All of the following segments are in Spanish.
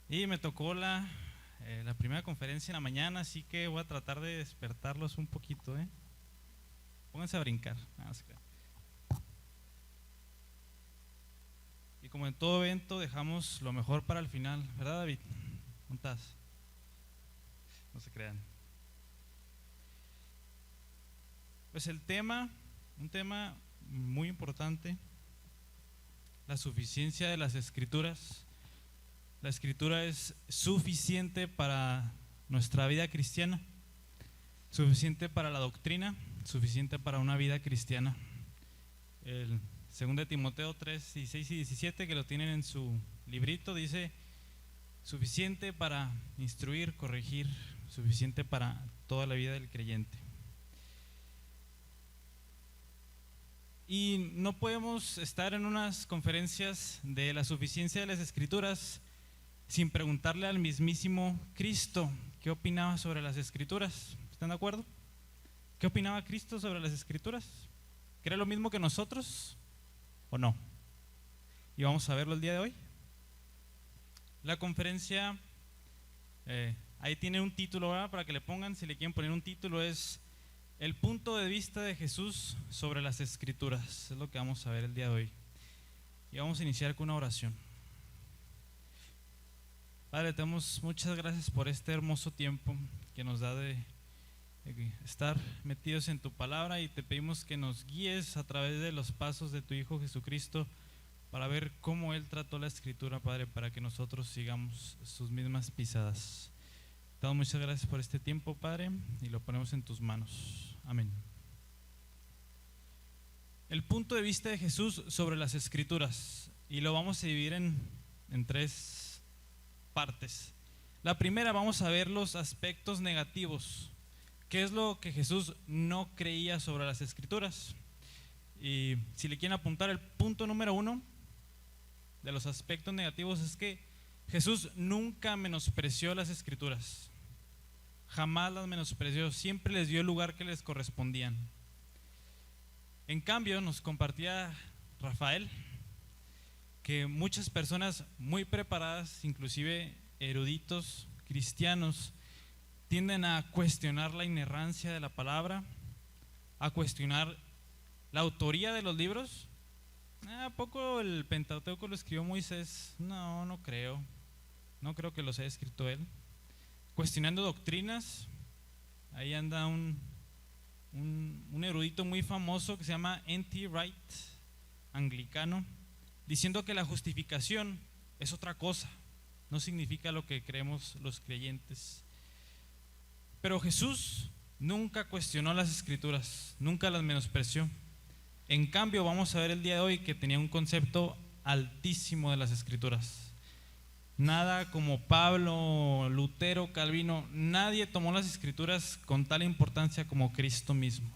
Y me tocó la primera conferencia en la mañana, así que voy a tratar de despertarlos un poquito, ¿eh? Pónganse a brincar. No se crean. Y como en todo evento, dejamos lo mejor para el final, ¿verdad, David? ¿Cómo estás? No se crean. Pues un tema muy importante, la suficiencia de las escrituras. La escritura es suficiente para nuestra vida cristiana, suficiente para la doctrina, suficiente para una vida cristiana. El 2 Timoteo 3, 16 y 17, que lo tienen en su librito, dice: suficiente para instruir, corregir, suficiente para toda la vida del creyente. Y no podemos estar en unas conferencias de la suficiencia de las escrituras sin preguntarle al mismísimo Cristo qué opinaba sobre las escrituras. ¿Están de acuerdo? ¿Qué opinaba Cristo sobre las escrituras? ¿Cree lo mismo que nosotros o no? Y vamos a verlo el día de hoy. La conferencia, ahí tiene un título, ¿verdad? Para que le pongan, si le quieren poner un título, es El punto de vista de Jesús sobre las escrituras. Es lo que vamos a ver el día de hoy. Y vamos a iniciar con una oración. Padre, te damos muchas gracias por este hermoso tiempo que nos da de estar metidos en tu palabra, y te pedimos que nos guíes a través de los pasos de tu Hijo Jesucristo para ver cómo Él trató la escritura, Padre, para que nosotros sigamos sus mismas pisadas. Te damos muchas gracias por este tiempo, Padre, y lo ponemos en tus manos. Amén. El punto de vista de Jesús sobre las escrituras, y lo vamos a dividir en tres partes. La primera, vamos a ver los aspectos negativos. ¿Qué es lo que Jesús no creía sobre las escrituras? Y si le quieren apuntar, el punto número 1 de los aspectos negativos es que Jesús nunca menospreció las escrituras. Jamás las menospreció, siempre les dio el lugar que les correspondían. En cambio, nos compartía Rafael que muchas personas muy preparadas, inclusive eruditos cristianos, tienden a cuestionar la inerrancia de la palabra, a cuestionar la autoría de los libros. ¿A poco el Pentateuco lo escribió Moisés? No, no creo. No creo que los haya escrito él. Cuestionando doctrinas. Ahí anda un erudito muy famoso que se llama N.T. Wright, anglicano, diciendo que la justificación es otra cosa, no significa lo que creemos los creyentes. Pero Jesús nunca cuestionó las escrituras, nunca las menospreció. En cambio, vamos a ver el día de hoy que tenía un concepto altísimo de las escrituras. Nada como Pablo, Lutero, Calvino, nadie tomó las escrituras con tal importancia como Cristo mismo.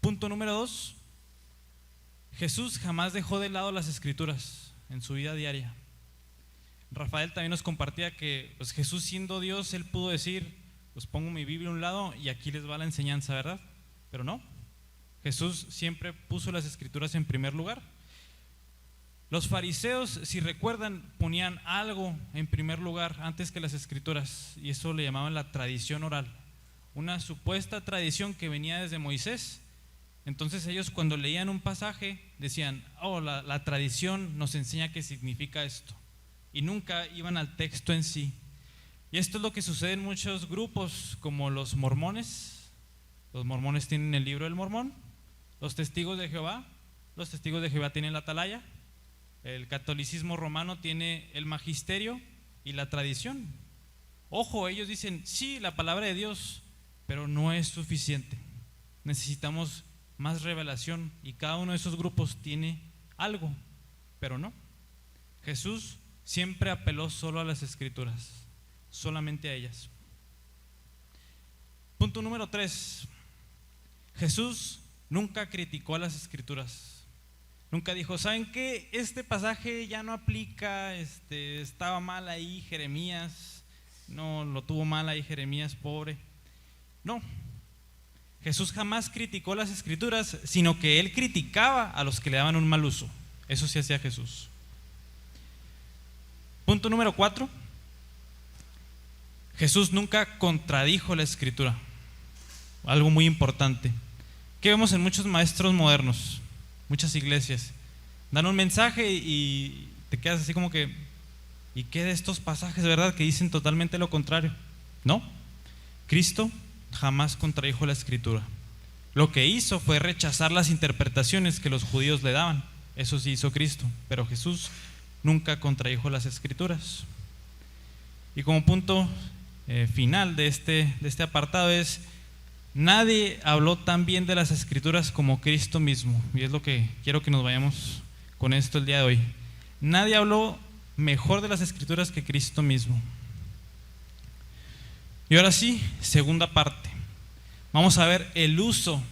Punto número 2. Jesús jamás dejó de lado las escrituras en su vida diaria. Rafael también nos compartía que pues Jesús, siendo Dios, Él pudo decir: pues pongo mi Biblia a un lado y aquí les va la enseñanza, ¿verdad? Pero no, Jesús siempre puso las escrituras en primer lugar. Los fariseos, si recuerdan, ponían algo en primer lugar antes que las escrituras, y eso le llamaban la tradición oral, una supuesta tradición que venía desde Moisés. Entonces ellos, cuando leían un pasaje, decían: oh, la tradición nos enseña qué significa esto, y nunca iban al texto en sí. Y esto es lo que sucede en muchos grupos, como los mormones. Los mormones tienen el libro del Mormón. Los testigos de Jehová tienen la atalaya. El catolicismo romano tiene el magisterio y la tradición. Ojo, ellos dicen: sí, la palabra de Dios, pero no es suficiente, necesitamos más revelación, y cada uno de esos grupos tiene algo, pero no. Jesús siempre apeló solo a las escrituras, solamente a ellas. Punto número 3. Jesús nunca criticó a las escrituras. Nunca dijo: ¿saben qué? Este pasaje ya no aplica, estaba mal ahí Jeremías, no, lo tuvo mal ahí Jeremías, pobre. No, Jesús jamás criticó las escrituras, sino que Él criticaba a los que le daban un mal uso. Eso sí hacía Jesús. Punto número 4. Jesús nunca contradijo la escritura. Algo muy importante. ¿Qué vemos en muchos maestros modernos? Muchas iglesias. Dan un mensaje y te quedas así como que, ¿y qué de estos pasajes, verdad, que dicen totalmente lo contrario? No. Cristo jamás contradijo la escritura. Lo que hizo fue rechazar las interpretaciones que los judíos le daban. Eso sí hizo Cristo, pero Jesús nunca contradijo las escrituras. Y como punto final de este apartado es: nadie habló tan bien de las escrituras como Cristo mismo. Y es lo que quiero que nos vayamos con esto el día de hoy. Nadie habló mejor de las escrituras que Cristo mismo. Y ahora sí, segunda parte. Vamos a ver el uso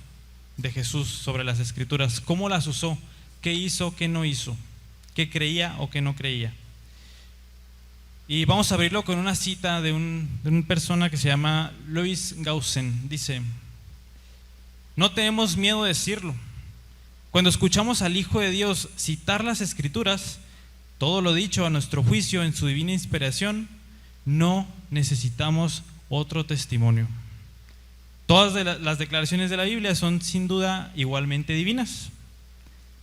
de Jesús sobre las escrituras. ¿Cómo las usó? ¿Qué hizo? ¿Qué no hizo? ¿Qué creía o qué no creía? Y vamos a abrirlo con una cita de una persona que se llama Louis Gaussen. Dice: no tenemos miedo de decirlo. Cuando escuchamos al Hijo de Dios citar las escrituras, todo lo dicho a nuestro juicio en su divina inspiración, no necesitamos otro testimonio. Todas las declaraciones de la Biblia son sin duda igualmente divinas.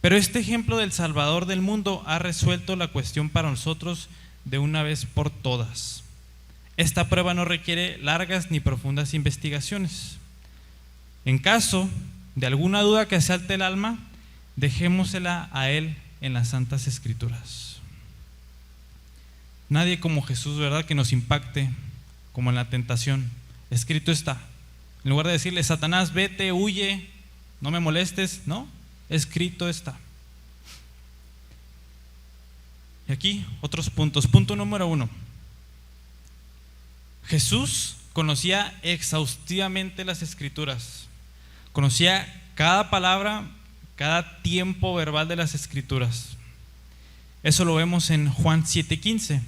Pero este ejemplo del Salvador del mundo ha resuelto la cuestión para nosotros de una vez por todas. Esta prueba no requiere largas ni profundas investigaciones. En caso de alguna duda que asalte el alma, dejémosela a Él en las Santas Escrituras. Nadie como Jesús, ¿verdad?, que nos impacte como en la tentación. Escrito está. En lugar de decirle: Satanás, vete, huye, no me molestes, no, escrito está. Y aquí otros puntos. Punto número 1. Jesús conocía exhaustivamente las escrituras. Conocía cada palabra, cada tiempo verbal de las escrituras. Eso lo vemos en Juan 7:15.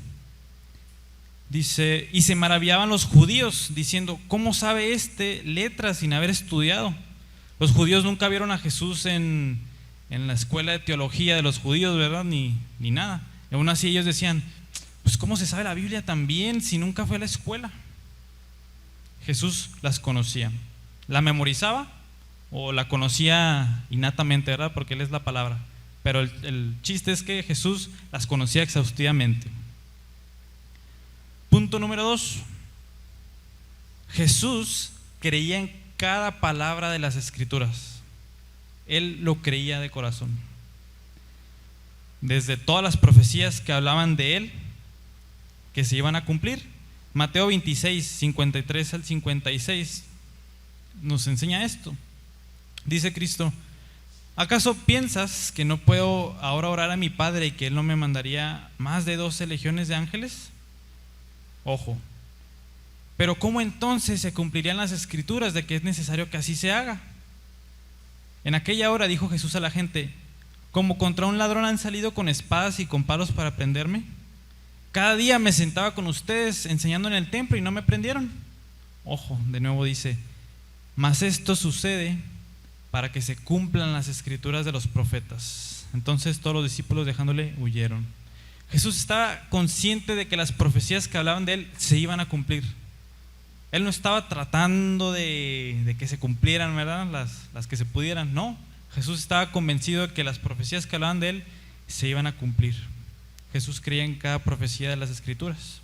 Dice: y se maravillaban los judíos diciendo: ¿cómo sabe letras sin haber estudiado? Los judíos nunca vieron a Jesús en la escuela de teología de los judíos, ¿verdad? Ni nada. Y aún así ellos decían: pues ¿cómo se sabe la Biblia tan bien si nunca fue a la escuela? Jesús las conocía. ¿La memorizaba o la conocía innatamente, verdad? Porque Él es la palabra. Pero el chiste es que Jesús las conocía exhaustivamente. Punto número 2. Jesús creía en cada palabra de las escrituras. Él lo creía de corazón. Desde todas las profecías que hablaban de Él, que se iban a cumplir. Mateo 26, 53 al 56 nos enseña esto. Dice Cristo: ¿acaso piensas que no puedo ahora orar a mi Padre y que Él no me mandaría más de 12 legiones de ángeles? Ojo. Pero ¿cómo entonces se cumplirían las escrituras de que es necesario que así se haga? En aquella hora dijo Jesús a la gente: ¿como contra un ladrón han salido con espadas y con palos para prenderme? Cada día me sentaba con ustedes enseñando en el templo y no me prendieron. Ojo, de nuevo dice: mas esto sucede para que se cumplan las escrituras de los profetas. Entonces todos los discípulos, dejándole, huyeron. Jesús estaba consciente de que las profecías que hablaban de Él se iban a cumplir. Él no estaba tratando de que se cumplieran, ¿verdad?, las que se pudieran. No, Jesús estaba convencido de que las profecías que hablaban de Él se iban a cumplir. Jesús creía en cada profecía de las escrituras.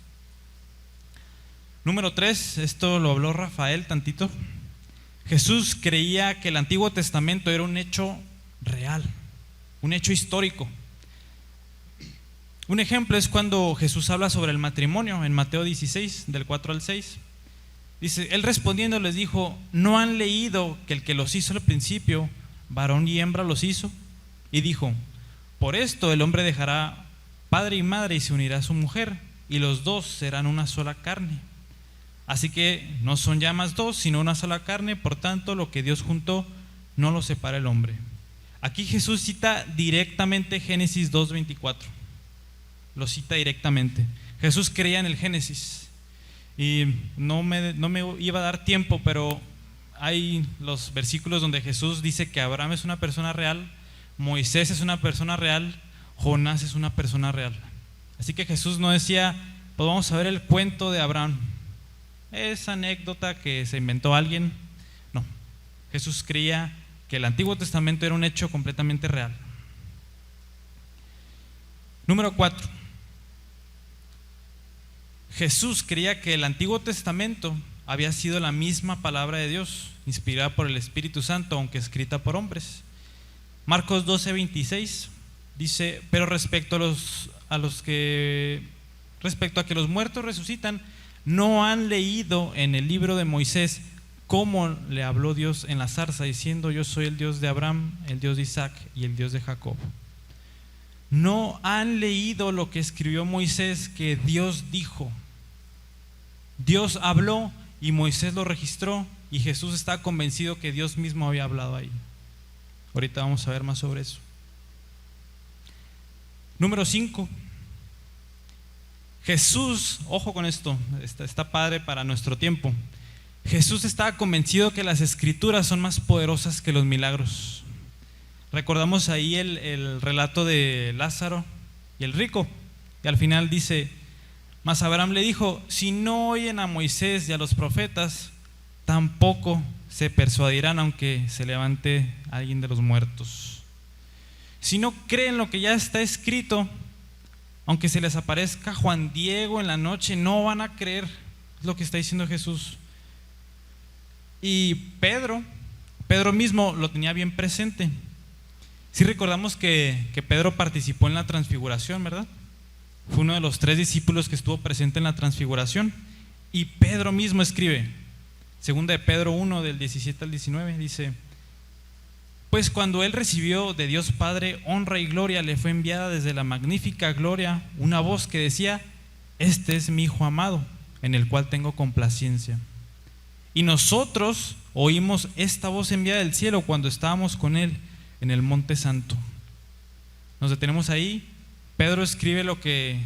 Número 3, esto lo habló Rafael tantito. Jesús creía que el Antiguo Testamento era un hecho real, un hecho histórico. Un ejemplo es cuando Jesús habla sobre el matrimonio en Mateo 16, del 4 al 6. Dice: Él respondiendo les dijo: ¿no han leído que el que los hizo al principio, varón y hembra los hizo? Y dijo: por esto el hombre dejará padre y madre y se unirá a su mujer, y los dos serán una sola carne. Así que no son ya más dos, sino una sola carne. Por tanto, lo que Dios juntó, no lo separa el hombre. Aquí Jesús cita directamente Génesis 2:24. Lo cita directamente. Jesús creía en el Génesis. Y no me iba a dar tiempo, pero hay los versículos donde Jesús dice que Abraham es una persona real, Moisés es una persona real, Jonás es una persona real. Así que Jesús no decía, pues vamos a ver el cuento de Abraham, esa anécdota que se inventó alguien. No, Jesús creía que el Antiguo Testamento era un hecho completamente real. Número 4. Jesús creía que el Antiguo Testamento había sido la misma palabra de Dios, inspirada por el Espíritu Santo, aunque escrita por hombres. Marcos 12:26 dice, pero respecto a que los muertos resucitan, no han leído en el libro de Moisés cómo le habló Dios en la zarza, diciendo, yo soy el Dios de Abraham, el Dios de Isaac y el Dios de Jacob. No han leído lo que escribió Moisés, que Dios dijo. Dios habló y Moisés lo registró, y Jesús está convencido que Dios mismo había hablado ahí. Ahorita vamos a ver más sobre eso. Número 5. Jesús, ojo con esto, está padre para nuestro tiempo. Jesús estaba convencido que las escrituras son más poderosas que los milagros. Recordamos ahí el relato de Lázaro y el rico, y al final dice, mas Abraham le dijo, si no oyen a Moisés y a los profetas, tampoco se persuadirán aunque se levante alguien de los muertos. Si no creen lo que ya está escrito, aunque se les aparezca Juan Diego en la noche, no van a creer, es lo que está diciendo Jesús. Y Pedro mismo lo tenía bien presente. Sí recordamos que Pedro participó en la transfiguración, ¿verdad? Fue uno de los 3 discípulos que estuvo presente en la transfiguración. Y Pedro mismo escribe, segunda de Pedro 1, del 17 al 19, dice, pues cuando él recibió de Dios Padre honra y gloria, le fue enviada desde la magnífica gloria una voz que decía, este es mi Hijo amado, en el cual tengo complacencia. Y nosotros oímos esta voz enviada del cielo cuando estábamos con él en el Monte Santo. Nos detenemos ahí. Pedro escribe lo que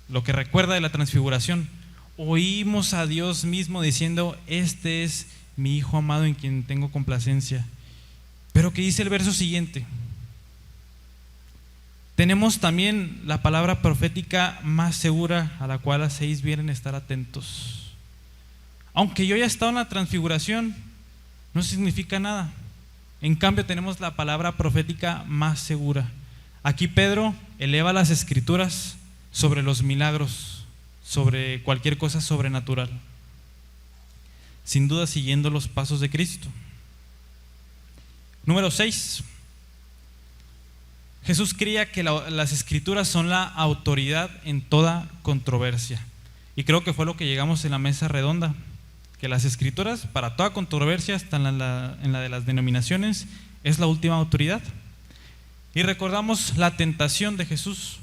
recuerda de la transfiguración. Oímos a Dios mismo diciendo, este es mi Hijo amado en quien tengo complacencia. Pero ¿qué dice el verso siguiente? Tenemos también la palabra profética más segura, a la cual hacéis bien en estar atentos. Aunque yo haya estado en la transfiguración, no significa nada. En cambio tenemos la palabra profética más segura. Aquí Pedro eleva las escrituras sobre los milagros, sobre cualquier cosa sobrenatural, sin duda siguiendo los pasos de Cristo. Número 6. Jesús creía que las escrituras son la autoridad en toda controversia. Y creo que fue lo que llegamos en la mesa redonda, que las escrituras para toda controversia, hasta en la de las denominaciones, es la última autoridad. Y recordamos la tentación de Jesús,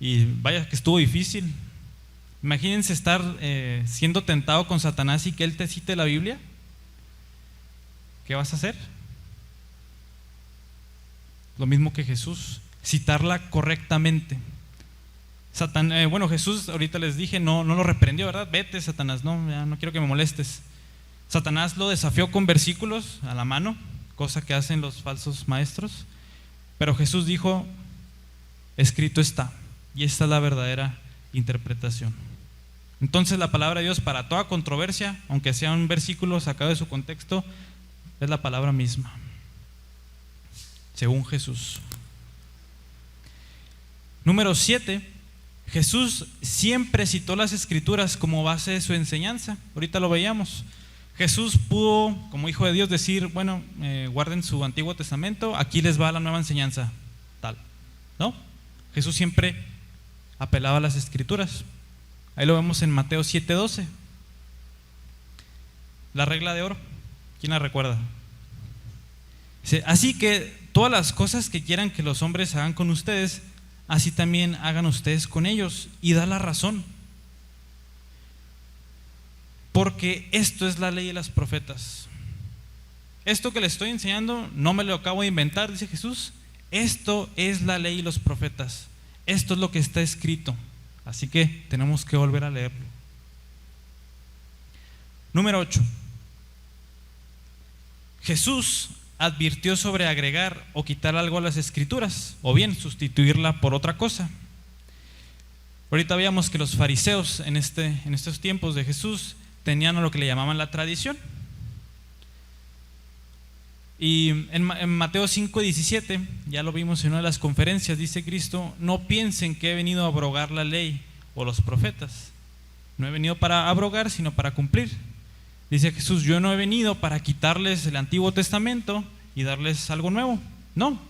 y vaya que estuvo difícil. Imagínense estar siendo tentado con Satanás y que él te cite la Biblia. ¿Qué vas a hacer? Lo mismo que Jesús, citarla correctamente. Jesús, ahorita les dije, no lo reprendió, ¿verdad? Vete, Satanás, ya no quiero que me molestes. Satanás lo desafió con versículos a la mano, cosa que hacen los falsos maestros. Pero Jesús dijo, escrito está, y esta es la verdadera interpretación. Entonces la palabra de Dios para toda controversia, aunque sea un versículo sacado de su contexto, es la palabra misma, según Jesús. Número 7. Jesús siempre citó las escrituras como base de su enseñanza. Ahorita lo veíamos. Jesús pudo, como hijo de Dios, decir, guarden su Antiguo Testamento, aquí les va la nueva enseñanza, tal. ¿No? Jesús siempre apelaba a las escrituras. Ahí lo vemos en Mateo 7:12. La regla de oro, ¿quién la recuerda? Dice, así que todas las cosas que quieran que los hombres hagan con ustedes, así también hagan ustedes con ellos, y da la razón. Porque esto es la ley de los profetas. Esto que les estoy enseñando no me lo acabo de inventar, dice Jesús. Esto es la ley y los profetas. Esto es lo que está escrito. Así que tenemos que volver a leerlo. Número 8. Jesús advirtió sobre agregar o quitar algo a las escrituras, o bien sustituirla por otra cosa. Ahorita veíamos que los fariseos en estos tiempos de Jesús tenían lo que le llamaban la tradición. Y en Mateo 5:17, ya lo vimos en una de las conferencias, dice Cristo: no piensen que he venido a abrogar la ley o los profetas. No he venido para abrogar, sino para cumplir. Dice Jesús: yo no he venido para quitarles el Antiguo Testamento y darles algo nuevo. No,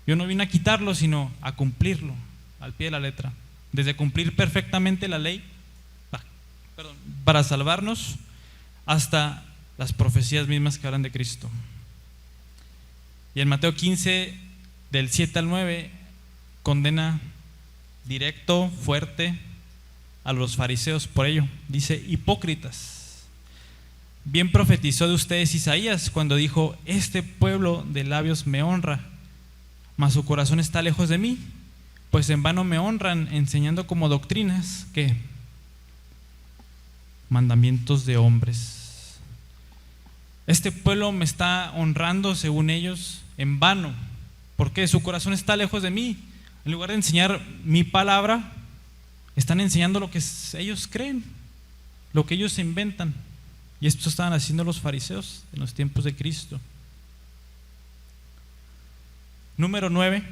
yo no vine a quitarlo, sino a cumplirlo al pie de la letra. Desde cumplir perfectamente la ley para salvarnos, hasta las profecías mismas que hablan de Cristo. Y en Mateo 15, del 7 al 9, condena directo, fuerte a los fariseos por ello. Dice: hipócritas, bien profetizó de ustedes Isaías cuando dijo: este pueblo de labios me honra, mas su corazón está lejos de mí, pues en vano me honran, enseñando como doctrinas ¿qué? Mandamientos de hombres. Este pueblo me está honrando, según ellos, en vano, porque su corazón está lejos de mí. En lugar de enseñar mi palabra, están enseñando lo que ellos creen, lo que ellos se inventan. Y esto estaban haciendo los fariseos en los tiempos de Cristo. Número 9.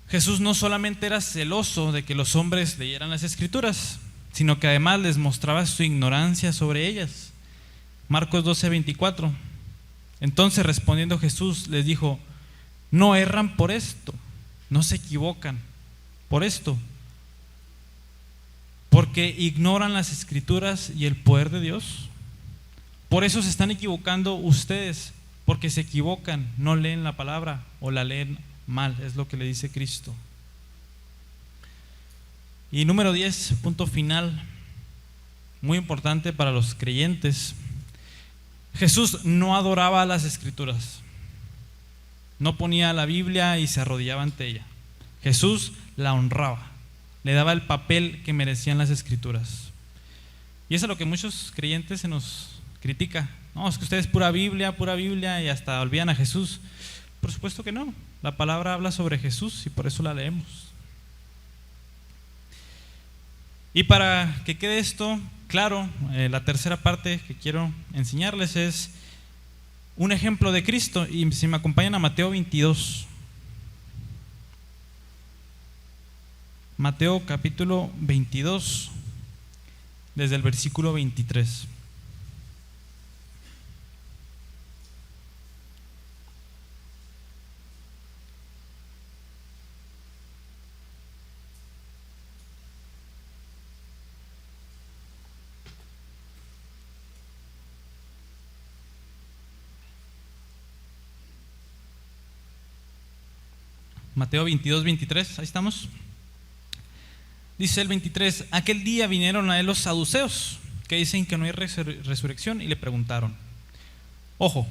Jesús no solamente era celoso de que los hombres leyeran las Escrituras, sino que además les mostraba su ignorancia sobre ellas. Marcos 12:24. Entonces, respondiendo Jesús, les dijo: no erran por esto, no se equivocan por esto, porque ignoran las Escrituras y el poder de Dios. Por eso se están equivocando ustedes, porque se equivocan, no leen la palabra o la leen mal, es lo que le dice Cristo. Y número 10, punto final, muy importante para los creyentes. Jesús no adoraba las Escrituras, no ponía la Biblia y se arrodillaba ante ella. Jesús la honraba, le daba el papel que merecían las Escrituras. Y eso es lo que muchos creyentes se nos critica. No, es que ustedes pura Biblia y hasta olvidan a Jesús. Por supuesto que no, la palabra habla sobre Jesús y por eso la leemos. Y para que quede esto claro, la tercera parte que quiero enseñarles es un ejemplo de Cristo. Y si me acompañan a Mateo 22. Mateo capítulo 22, desde el versículo 23. Mateo 22, 23, ahí estamos. Dice el 23: aquel día vinieron a él los saduceos, que dicen que no hay resurrección, y le preguntaron. Ojo,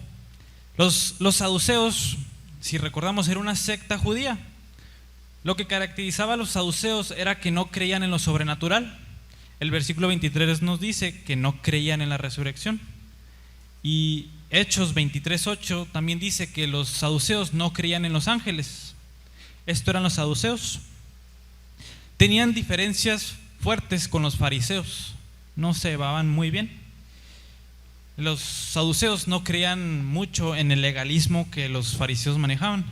los saduceos, si recordamos, era una secta judía. Lo que caracterizaba a los saduceos era que no creían en lo sobrenatural. El versículo 23 nos dice que no creían en la resurrección. Y Hechos 23:8 también dice que los saduceos no creían en los ángeles. Esto eran los saduceos. Tenían diferencias fuertes con los fariseos, no se llevaban muy bien. Los saduceos no creían mucho en el legalismo que los fariseos manejaban.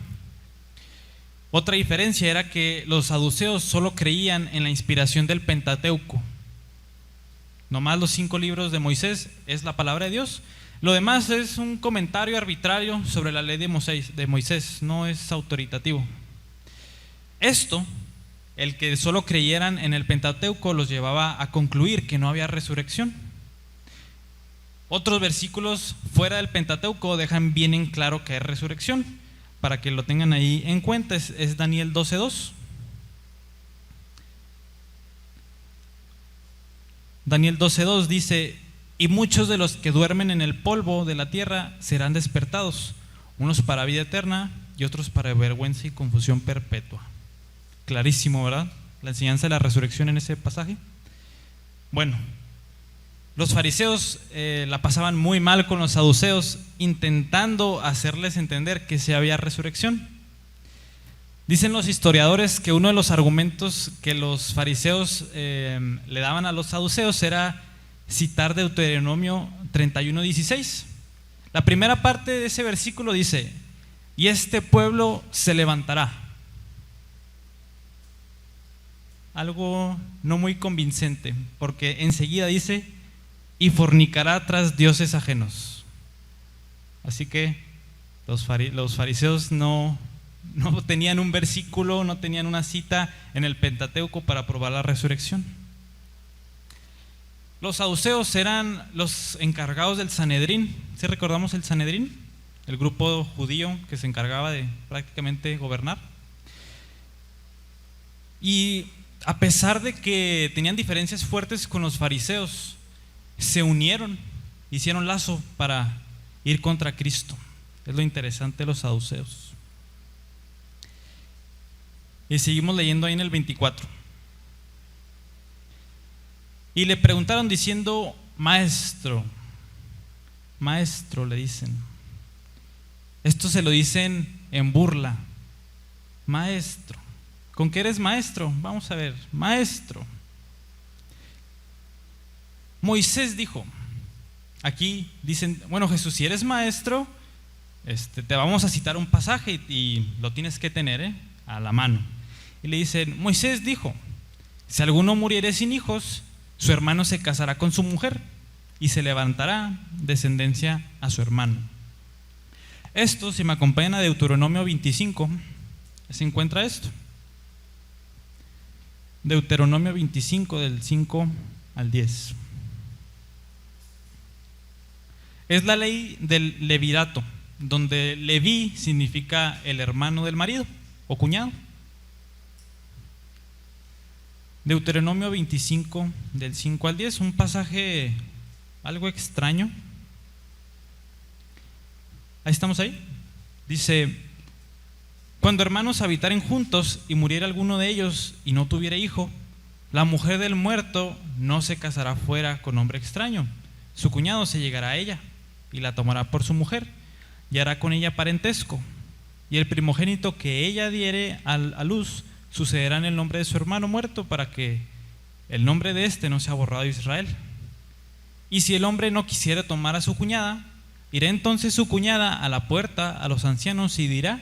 Otra diferencia era que los saduceos solo creían en la inspiración del Pentateuco. Nomás los 5 libros de Moisés es la palabra de Dios. Lo demás es un comentario arbitrario sobre la ley de Moisés, no es autoritativo. Esto, el que solo creyeran en el Pentateuco, los llevaba a concluir que no había resurrección. Otros versículos fuera del Pentateuco dejan bien en claro que hay resurrección. Para que lo tengan ahí en cuenta, es Daniel 12:2. Daniel 12:2 dice: y muchos de los que duermen en el polvo de la tierra serán despertados, unos para vida eterna y otros para vergüenza y confusión perpetua. Clarísimo, ¿verdad? La enseñanza de la resurrección en ese pasaje. Bueno, los fariseos la pasaban muy mal con los saduceos, intentando hacerles entender que sí había resurrección. Dicen los historiadores que uno de los argumentos que los fariseos le daban a los saduceos era citar Deuteronomio 31:16. La primera parte de ese versículo dice: y este pueblo se levantará. Algo no muy convincente, porque enseguida dice: y fornicará tras dioses ajenos. Así que los fariseos no tenían un versículo, no tenían una cita en el Pentateuco para probar la resurrección. Los saduceos eran los encargados del Sanedrín. ¿Sí recordamos el Sanedrín? El grupo judío que se encargaba de prácticamente gobernar. Y a pesar de que tenían diferencias fuertes con los fariseos, se unieron, hicieron lazo para ir contra Cristo. Es lo interesante de los saduceos. Y seguimos leyendo ahí en el 24. Y le preguntaron diciendo: maestro, le dicen. Esto se lo dicen en burla. Maestro. ¿Con qué eres maestro? Vamos a ver. Maestro. Moisés dijo. Aquí dicen: bueno, Jesús, si eres maestro, te vamos a citar un pasaje y lo tienes que tener a la mano. Y le dicen: Moisés dijo: si alguno muriere sin hijos, su hermano se casará con su mujer y se levantará descendencia a su hermano. Esto, si me acompañan a Deuteronomio 25, se encuentra esto. Deuteronomio 25, del 5 al 10. Es la ley del levirato, donde Leví significa el hermano del marido o cuñado. Deuteronomio 25, del 5 al 10, un pasaje algo extraño. Ahí estamos ahí. Dice: cuando hermanos habitaren juntos y muriera alguno de ellos y no tuviera hijo, la mujer del muerto no se casará fuera con hombre extraño. Su cuñado se llegará a ella y la tomará por su mujer y hará con ella parentesco. Y el primogénito que ella diere a luz sucederá en el nombre de su hermano muerto, para que el nombre de éste no sea borrado de Israel. Y si el hombre no quisiera tomar a su cuñada, irá entonces su cuñada a la puerta a los ancianos y dirá: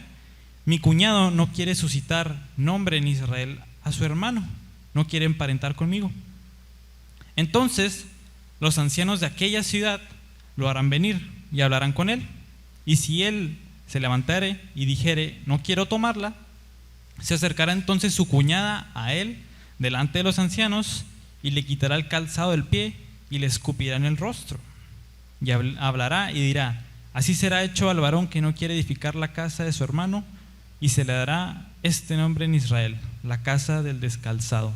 mi cuñado no quiere suscitar nombre en Israel a su hermano, no quiere emparentar conmigo. Entonces los ancianos de aquella ciudad lo harán venir y hablarán con él. Y si él se levantare y dijere: no quiero tomarla, se acercará entonces su cuñada a él delante de los ancianos y le quitará el calzado del pie y le escupirá en el rostro. Y hablará y dirá: así será hecho al varón que no quiere edificar la casa de su hermano, y se le dará este nombre en Israel: la casa del descalzado.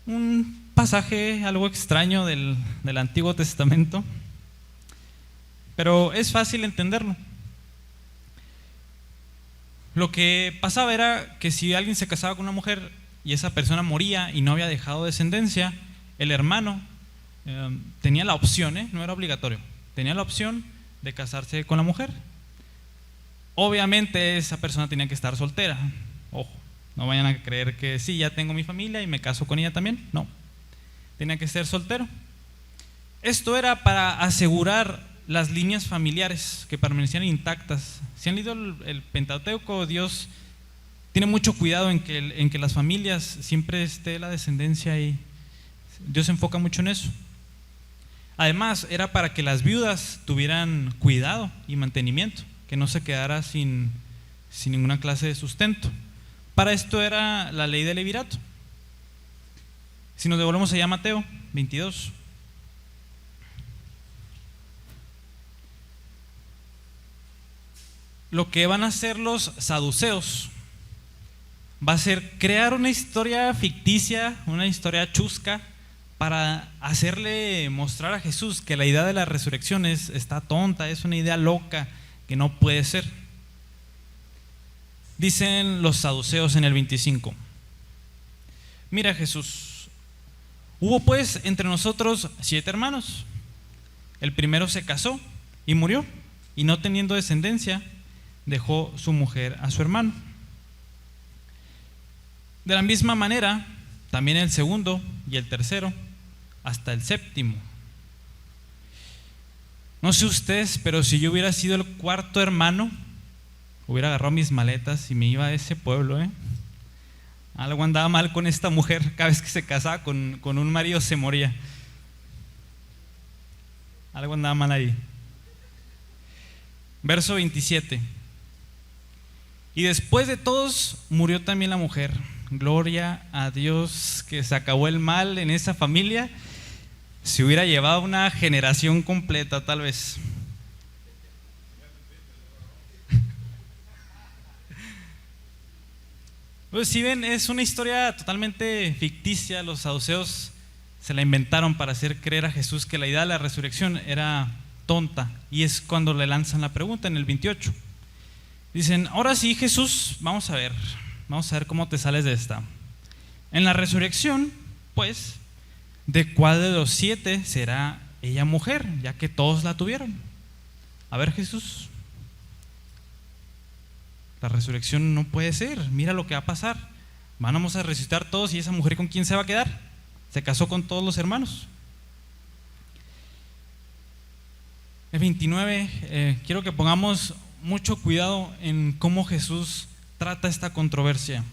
Un pasaje algo extraño del Antiguo Testamento, pero es fácil entenderlo. Lo que pasaba era que si alguien se casaba con una mujer y esa persona moría y no había dejado descendencia, el hermano tenía la opción, no era obligatorio, tenía la opción de casarse con la mujer. Obviamente esa persona tenía que estar soltera. Ojo, no vayan a creer que sí, ya tengo mi familia y me caso con ella también. No, tenía que ser soltero. Esto era para asegurar las líneas familiares que permanecían intactas. Si han leído el Pentateuco, Dios tiene mucho cuidado en que las familias siempre esté la descendencia ahí. Dios se enfoca mucho en eso. Además, era para que las viudas tuvieran cuidado y mantenimiento, que no se quedara sin ninguna clase de sustento. Para esto era la ley del levirato. Si nos devolvemos allá a Mateo 22. Lo que van a hacer los saduceos va a ser crear una historia ficticia, una historia chusca, para hacerle mostrar a Jesús que la idea de la resurrección está tonta, es una idea loca que no puede ser. Dicen los saduceos en el 25: mira, Jesús, hubo pues entre nosotros 7 hermanos. El primero se casó y murió, y no teniendo descendencia, dejó su mujer a su hermano. De la misma manera, también el segundo y el tercero, hasta el séptimo. No sé ustedes, pero si yo hubiera sido el cuarto hermano, hubiera agarrado mis maletas y me iba a ese pueblo. Algo andaba mal con esta mujer. Cada vez que se casaba con un marido se moría. Algo andaba mal ahí. Verso 27. Y después de todos murió también la mujer. Gloria a Dios que se acabó el mal en esa familia. Se hubiera llevado una generación completa tal vez. Pues si ven, es una historia totalmente ficticia. Los saduceos se la inventaron para hacer creer a Jesús que la idea de la resurrección era tonta. Y es cuando le lanzan la pregunta en el 28. Dicen, ahora sí Jesús, vamos a ver cómo te sales de esta. En la resurrección, pues, ¿de cuál de los 7 será ella mujer? Ya que todos la tuvieron. A ver, Jesús, la resurrección no puede ser. Mira lo que va a pasar. Vamos a resucitar todos y esa mujer, ¿con quién se va a quedar? Se casó con todos los hermanos. El 29, quiero que pongamos mucho cuidado en cómo Jesús trata esta controversia.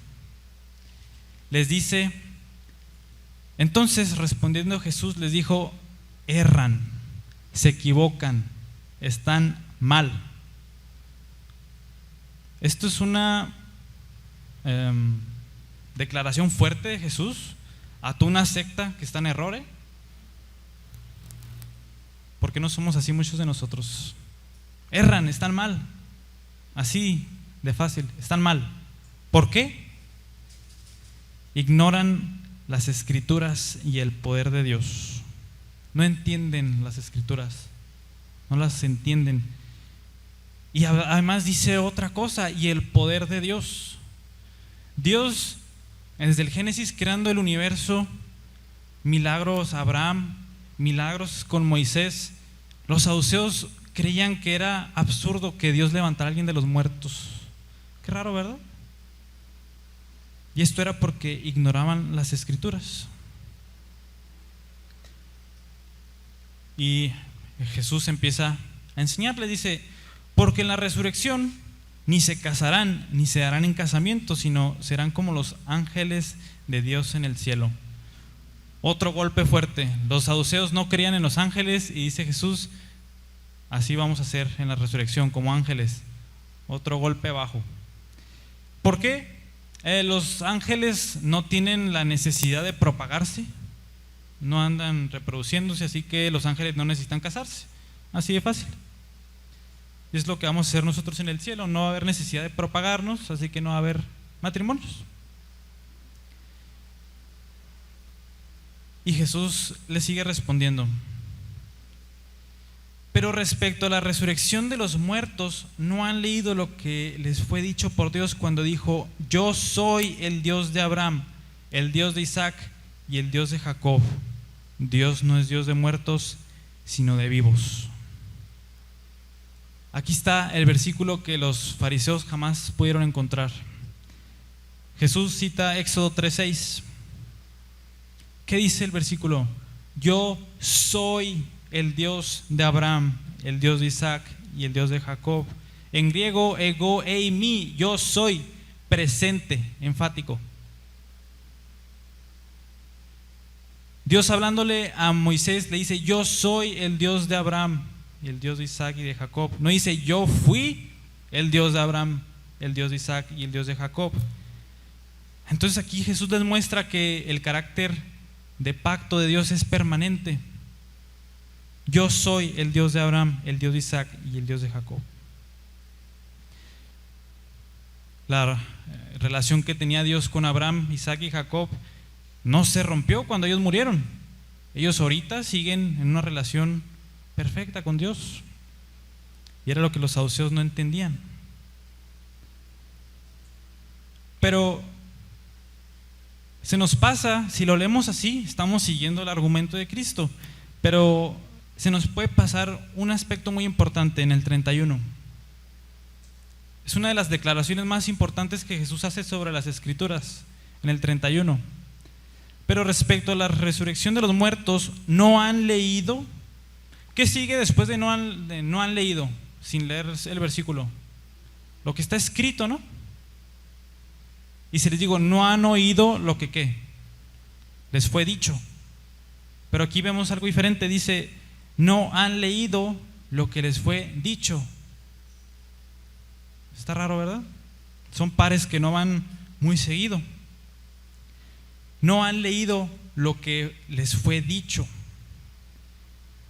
Les dice, entonces respondiendo Jesús les dijo, erran, se equivocan, están mal. Esto es una declaración fuerte de Jesús a toda una secta que está en error. ¿Por qué no somos así muchos de nosotros? Erran, están mal. Así de fácil, están mal. ¿Por qué? Ignoran las escrituras y el poder de Dios. No entienden las escrituras, no las entienden. Y además dice otra cosa, y el poder de Dios. Dios, desde el Génesis creando el universo, milagros a Abraham, milagros con Moisés. Los saduceos creían que era absurdo que Dios levantara a alguien de los muertos. Qué raro, ¿verdad? Y esto era porque ignoraban las escrituras. Y Jesús empieza a enseñarle, dice, porque en la resurrección ni se casarán ni se darán en casamiento, sino serán como los ángeles de Dios en el cielo. Otro golpe fuerte. Los saduceos no creían en los ángeles y dice Jesús, así vamos a ser en la resurrección como ángeles. Otro golpe bajo. ¿Por qué? Los ángeles no tienen la necesidad de propagarse, no andan reproduciéndose, así que los ángeles no necesitan casarse. Así de fácil. Y es lo que vamos a hacer nosotros en el cielo. No va a haber necesidad de propagarnos, así que no va a haber matrimonios. Y Jesús le sigue respondiendo, pero respecto a la resurrección de los muertos, ¿no han leído lo que les fue dicho por Dios cuando dijo, yo soy el Dios de Abraham, el Dios de Isaac y el Dios de Jacob? Dios no es Dios de muertos, sino de vivos. Aquí está el versículo que los fariseos jamás pudieron encontrar. Jesús cita Éxodo 3:6. ¿Qué dice el versículo? Yo soy el Dios de Abraham, el Dios de Isaac y el Dios de Jacob. En griego, ego eimi, yo soy, presente, enfático. Dios hablándole a Moisés le dice, yo soy el Dios de Abraham, el Dios de Isaac y de Jacob. No dice, yo fui el Dios de Abraham, el Dios de Isaac y el Dios de Jacob. Entonces aquí Jesús les muestra que el carácter de pacto de Dios es permanente. Yo soy el Dios de Abraham, el Dios de Isaac y el Dios de Jacob. La relación que tenía Dios con Abraham, Isaac y Jacob no se rompió cuando ellos murieron. Ellos ahorita siguen en una relación perfecta con Dios. Y era lo que los saduceos no entendían. Pero se nos pasa, si lo leemos así, estamos siguiendo el argumento de Cristo, pero se nos puede pasar un aspecto muy importante en el 31. Es una de las declaraciones más importantes que Jesús hace sobre las Escrituras. en el 31. Pero respecto a la resurrección de los muertos, ¿no han leído? ¿Qué sigue después de no han leído? Sin leer el versículo. Lo que está escrito, ¿no? Y si les digo, no han oído lo que ¿qué? Les fue dicho. Pero aquí vemos algo diferente. Dice, no han leído lo que les fue dicho. Está raro, ¿verdad? Son pares que no van muy seguido. No han leído lo que les fue dicho.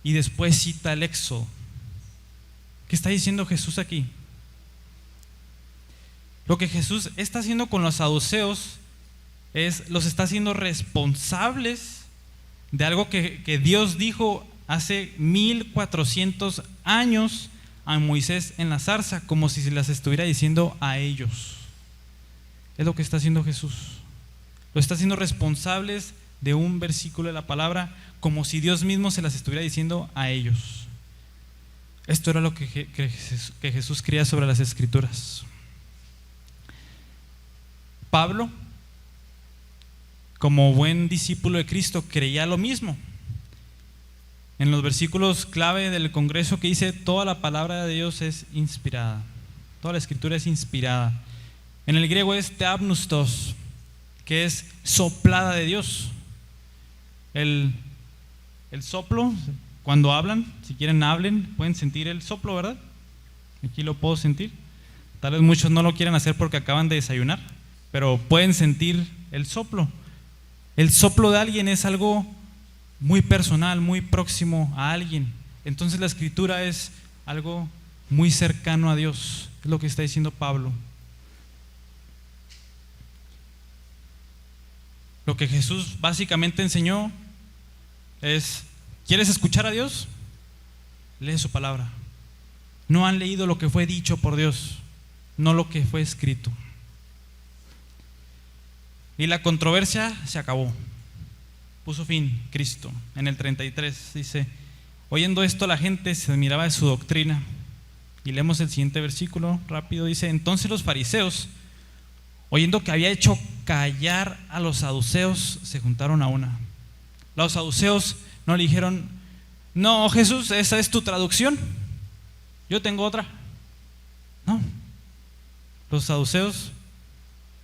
Y después cita el Éxodo. ¿Qué está diciendo Jesús aquí? Lo que Jesús está haciendo con los saduceos es, los está haciendo responsables de algo que Dios dijo hace 1400 años a Moisés en la zarza, como si se las estuviera diciendo a ellos. Es lo que está haciendo Jesús. Lo está haciendo responsables de un versículo de la palabra, como si Dios mismo se las estuviera diciendo a ellos. Esto era lo que Jesús creía sobre las Escrituras. Pablo, como buen discípulo de Cristo, creía lo mismo. En los versículos clave del Congreso que dice, toda la palabra de Dios es inspirada, toda la Escritura es inspirada. En el griego es theopneustos, que es soplada de Dios. El soplo, cuando hablan, si quieren hablen, pueden sentir el soplo, ¿verdad? Aquí lo puedo sentir. Tal vez muchos no lo quieren hacer porque acaban de desayunar, pero pueden sentir el soplo. El soplo de alguien es algo muy personal, muy próximo a alguien. Entonces la Escritura es algo muy cercano a Dios, es lo que está diciendo Pablo. Lo que Jesús básicamente enseñó es, ¿quieres escuchar a Dios? Lee su palabra. No han leído lo que fue dicho por Dios, no lo que fue escrito. Y la controversia se acabó. Puso fin Cristo. En el 33 dice, oyendo esto la gente se admiraba de su doctrina. Y leemos el siguiente versículo rápido. Dice, entonces los fariseos, oyendo que había hecho callar a los saduceos, se juntaron a una. Los saduceos no le dijeron, no Jesús, esa es tu traducción, yo tengo otra. No, los saduceos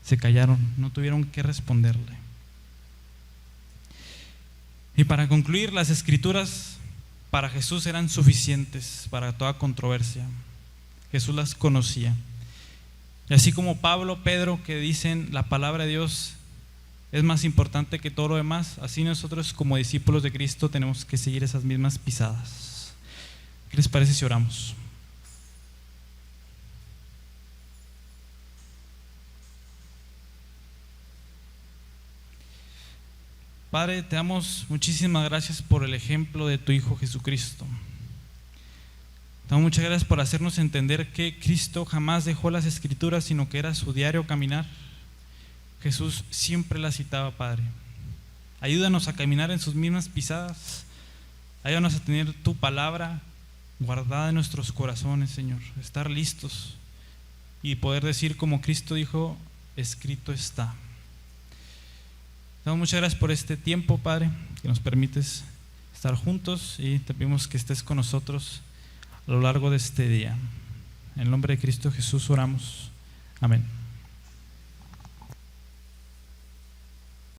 se callaron, no tuvieron que responderle. Y para concluir, las Escrituras para Jesús eran suficientes para toda controversia. Jesús las conocía. Y así como Pablo, Pedro, que dicen la palabra de Dios es más importante que todo lo demás, así nosotros como discípulos de Cristo tenemos que seguir esas mismas pisadas. ¿Qué les parece si oramos? Padre, te damos muchísimas gracias por el ejemplo de tu Hijo Jesucristo. Te damos muchas gracias por hacernos entender que Cristo jamás dejó las Escrituras, sino que era su diario caminar. Jesús siempre las citaba, Padre. Ayúdanos a caminar en sus mismas pisadas. Ayúdanos a tener tu palabra guardada en nuestros corazones, Señor. Estar listos y poder decir como Cristo dijo, escrito está. Te damos muchas gracias por este tiempo, Padre, que nos permites estar juntos, y te pedimos que estés con nosotros a lo largo de este día. En el nombre de Cristo Jesús oramos. Amén.